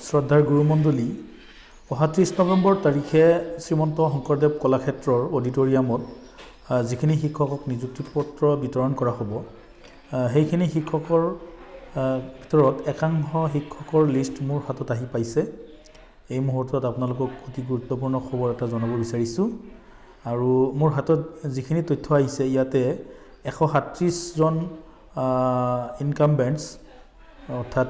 শ্ৰদ্ধাৰ গুৰুমণ্ডলী অহা 30 নৱেম্বৰ তাৰিখে শ্ৰীমন্ত শংকৰদেৱ কলাক্ষেত্ৰৰ অডিটৰিয়ামত যিখিনি শিক্ষকক নিযুক্তি পত্ৰ বিতৰণ কৰা হ'ব সেইখিনি শিক্ষকৰ ভিতৰত একাংশ শিক্ষকৰ লিষ্ট মোৰ হাতত আহি পাইছে। এই মুহূৰ্তত আপোনালোকক অতি গুৰুত্বপূৰ্ণ খবৰ এটা জনাব বিচাৰিছোঁ আৰু মোৰ হাতত যিখিনি তথ্য আহিছে ইয়াতে 137 জন ইনকামবেন্টছ অৰ্থাৎ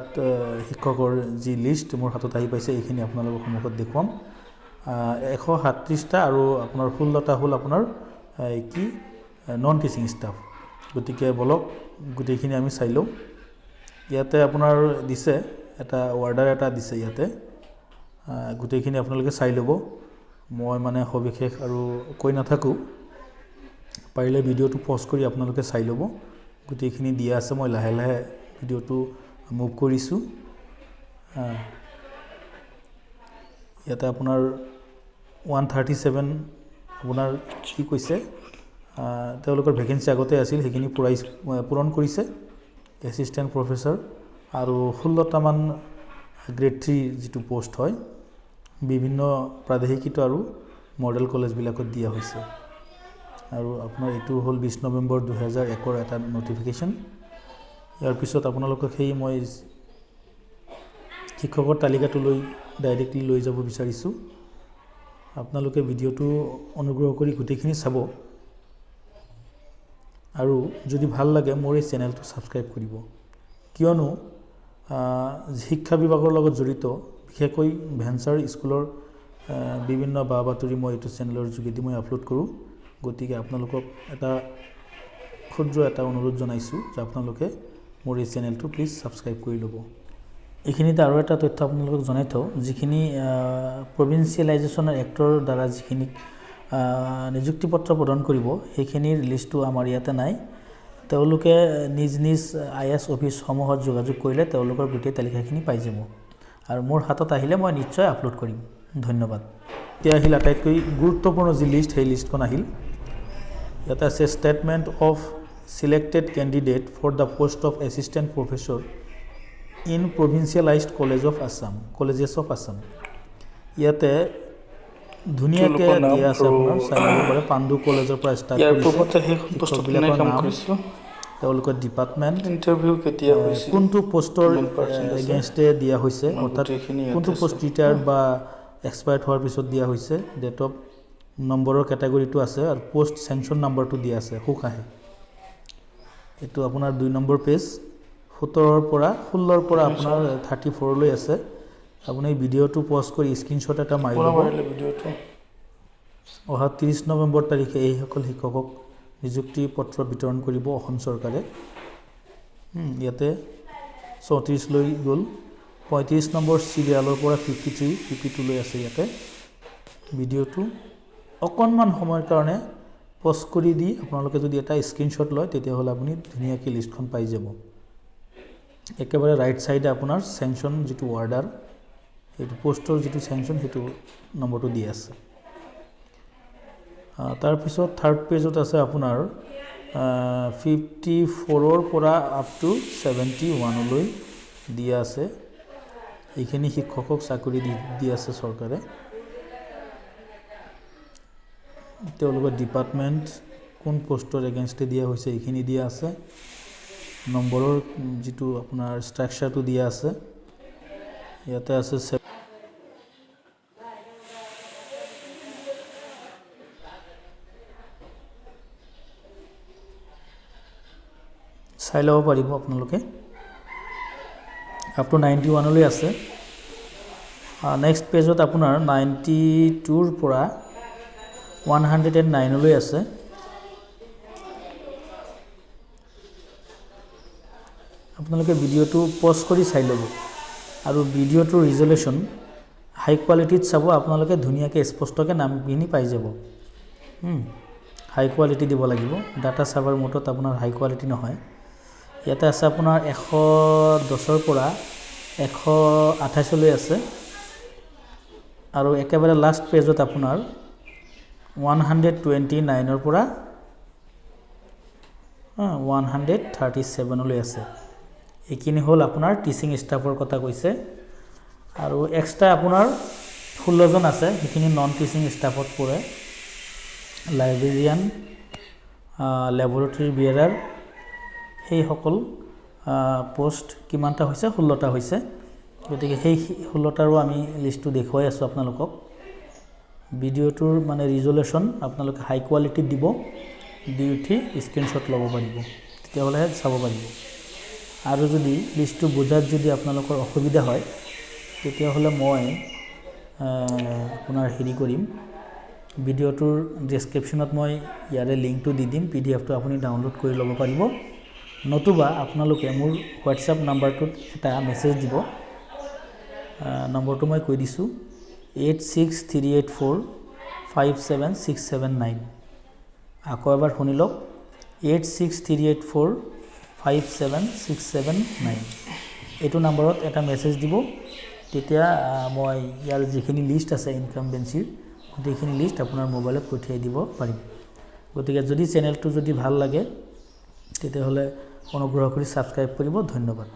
শিক্ষকৰ যি লিষ্ট মোৰ হাতত আহি পাইছে এইখিনি আপোনালোকৰ সন্মুখত দেখুৱাম। 137টা আৰু আপোনাৰ 16টা হ'ল আপোনাৰ কি নন টিচিং ষ্টাফ। গতিকে বলক গোটেইখিনি আমি চাই লওঁ। ইয়াতে আপোনাৰ দিছে এটা অৰ্ডাৰ এটা দিছে ইয়াতে গোটেইখিনি আপোনালোকে চাই ল'ব। মই মানে সবিশেষ আৰু কৈ নাথাকোঁ, পাৰিলে ভিডিঅ'টো পজ কৰি আপোনালোকে চাই ল'ব। গোটেইখিনি দিয়া আছে, মই লাহে লাহে ভিডিঅ'টো মুভ কৰিছোঁ। ইয়াতে আপোনাৰ 137 আপোনাৰ কি কৈছে তেওঁলোকৰ ভেকেঞ্চি আগতে আছিল সেইখিনি পূৰণ কৰিছে এছিষ্টেণ্ট প্ৰফেচৰ আৰু 16টামান গ্ৰেড 3 যিটো পোষ্ট হয় বিভিন্ন প্ৰাদেশিকৃত আৰু মডেল কলেজবিলাকত দিয়া হৈছে। আৰু আপোনাৰ এইটো হ'ল 20 নৱেম্বৰ 2001 এটা নটিফিকেশ্যন। ইয়াৰ পিছত আপোনালোকক সেই মই শিক্ষকৰ তালিকাটোলৈ ডাইৰেক্টলি লৈ যাব বিচাৰিছোঁ। আপোনালোকে ভিডিঅ'টো অনুগ্ৰহ কৰি গোটেইখিনি চাব আৰু যদি ভাল লাগে মোৰ এই চেনেলটো ছাবস্ক্ৰাইব কৰিব, কিয়নো শিক্ষা বিভাগৰ লগত জড়িত বিশেষকৈ ভেঞ্চাৰ স্কুলৰ বিভিন্ন বা বাতৰি মই এইটো চেনেলৰ যোগেদি মই আপলোড কৰোঁ। গতিকে আপোনালোকক এটা ক্ষুদ্ৰ এটা অনুৰোধ জনাইছোঁ যে আপোনালোকে মোৰ এই চেনেলটো প্লিজ ছাবস্ক্ৰাইব কৰি ল'ব। এইখিনিতে আৰু এটা তথ্য আপোনালোকক জনাই থওঁ, যিখিনি প্ৰভিন্সিয়েলাইজেশ্যনৰ এক্টৰ দ্বাৰা যিখিনি নিযুক্তি পত্ৰ প্ৰদান কৰিব সেইখিনিৰ লিষ্টটো আমাৰ ইয়াতে নাই। তেওঁলোকে নিজ নিজ IAS অফিচসমূহত যোগাযোগ কৰিলে তেওঁলোকৰ গোটেই তালিকাখিনি পাই যাব আৰু মোৰ হাতত আহিলে মই নিশ্চয় আপলোড কৰিম। ধন্যবাদ। এতিয়া আহিল আটাইতকৈ গুৰুত্বপূৰ্ণ যি লিষ্ট, সেই লিষ্টখন আহিল। ইয়াতে আছে statement of selected candidate for the post of assistant professor in provincialised colleges of Assam. ইয়াতে ধুনীয়াকৈ দিয়া আছে, আপোনাৰ চাই ল'ব পাৰে। পাণ্ডু কলেজৰ পৰা ষ্টাৰ্ট শিক্ষকবিলাকৰ নাম, তেওঁলোকৰ ডিপাৰ্টমেণ্ট, ইণ্টাৰভিউ কেতিয়া হৈছিল, কোনটো পোষ্টৰ এগেইনষ্টে দিয়া হৈছে, অৰ্থাৎ কোনটো পোষ্ট ৰিটায়াৰ্ড বা এক্সপায়াৰ্ড হোৱাৰ পিছত দিয়া হৈছে, ডেট অফ নম্বৰৰ কেটেগৰীটো আছে আৰু পোষ্ট চেংচন নাম্বাৰটো দিয়া আছে সোঁকাষে। এইটো আপোনাৰ 2 নম্বৰ পেজ। 16ৰ পৰা আপোনাৰ 34লৈ আছে। আপুনি ভিডিঅ'টো পজ কৰি স্ক্ৰীনশ্বট এটা মাৰি ল'ব। অহা 30 নৱেম্বৰ তাৰিখে এইসকল শিক্ষকক নিযুক্তি পত্ৰ বিতৰণ কৰিব অসম চৰকাৰে। ইয়াতে 34 লৈ গ'ল। 35 নম্বৰ চিৰিয়ালৰ পৰা 52লৈ আছে। ইয়াতে ভিডিঅ'টো অকণমান সময়ৰ কাৰণে পজ কৰি দি আপোনালোকে যদি এটা স্ক্ৰীনশ্বট লয় তেতিয়াহ'লে আপুনি ধুনীয়াকৈ লিষ্টখন পাই যাব। একেবাৰে ৰাইট ছাইডে আপোনাৰ চেংচন যিটো অৰ্ডাৰ, সেইটো পোষ্টৰ যিটো চেংচন সেইটো নম্বৰটো দি আছে। তাৰপিছত থাৰ্ড পেজত আছে আপোনাৰ 54ৰ পৰা আপ টু 71লৈ দিয়া আছে। এইখিনি শিক্ষকক চাকৰি দি আছে চৰকাৰে। তেওঁলোকৰ ডিপাৰ্টমেণ্ট, কোন পোষ্টৰ এগেইনষ্টে দিয়া হৈছে এইখিনি দিয়া আছে। নম্বৰৰ যিটো আপোনাৰ ষ্ট্ৰাকচাৰটো দিয়া আছে। ইয়াতে আছে চাই ল'ব পাৰিব আপোনালোকে। আপ টু 91লৈ আছে। নেক্সট পেজত আপোনাৰ 92ৰ পৰা 109লৈ আছে। আপোনালোকে ভিডিঅ'টো পজ কৰি চাই ল'ব আৰু ভিডিঅ'টোৰ ৰিজলিউশ্যন হাই কোৱালিটিত চাব। আপোনালোকে ধুনীয়াকৈ স্পষ্টকৈ নামখিনি পাই যাব। হাই কোৱালিটি দিব লাগিব, ডাটা চাৰ্ভাৰ মোডত আপোনাৰ হাই কোৱালিটি নহয়। ইয়াতে আছে আপোনাৰ 110ৰ পৰা 128লৈ আছে আৰু একেবাৰে লাষ্ট পেজত আপোনাৰ 129ৰ পৰা 137লৈ আছে। এইখিনি হ'ল আপোনাৰ টিচিং ষ্টাফৰ কথা কৈছে। আৰু এক্সট্ৰা আপোনাৰ 16জন আছে, সেইখিনি নন টিচিং ষ্টাফত পৰে। লাইব্ৰেৰিয়ান, লেবৰেটৰী বিয়াৰাৰ, সেইসকল পোষ্ট কিমানটা হৈছে? 16টা হৈছে। গতিকে সেই 16টাৰো আমি লিষ্টটো দেখুৱাই আছোঁ আপোনালোকক। ভিডিঅ'টোৰ মানে ৰিজলিউশ্যন আপোনালোকে হাই কোৱালিটিত দিব, দি উঠি স্ক্ৰীনশ্বট ল'ব পাৰিব, তেতিয়াহ'লেহে চাব পাৰিব। আৰু যদি লিষ্টটো বুজাত যদি আপোনালোকৰ অসুবিধা হয়, তেতিয়াহ'লে মই আপোনাৰ হেৰি কৰিম, ভিডিঅ'টোৰ ডেছক্ৰিপশ্যনত মই ইয়াৰে লিংকটো দি দিম, PDF-টো আপুনি ডাউনলোড কৰি ল'ব পাৰিব। নতুবা আপোনালোকে মোৰ হোৱাটছআপ নাম্বাৰটোত এটা মেছেজ দিব। নম্বৰটো মই কৈ দিছোঁ, 8638457679। আকৌ এবাৰ শুনি লওক, 8638457679। এইটো নম্বৰত এটা মেছেজ দিব। তেতিয়া মই ইয়াৰ যিখিনি লিষ্ট আছে ইনকামবেঞ্চিৰ, গোটেইখিনি লিষ্ট আপোনাৰ মোবাইলত পঠিয়াই দিব পাৰিম। গতিকে যদি চেনেলটো যদি ভাল লাগে, তেতিয়াহ'লে অনুগ্ৰহ কৰি ছাবস্ক্ৰাইব কৰিব। ধন্যবাদ।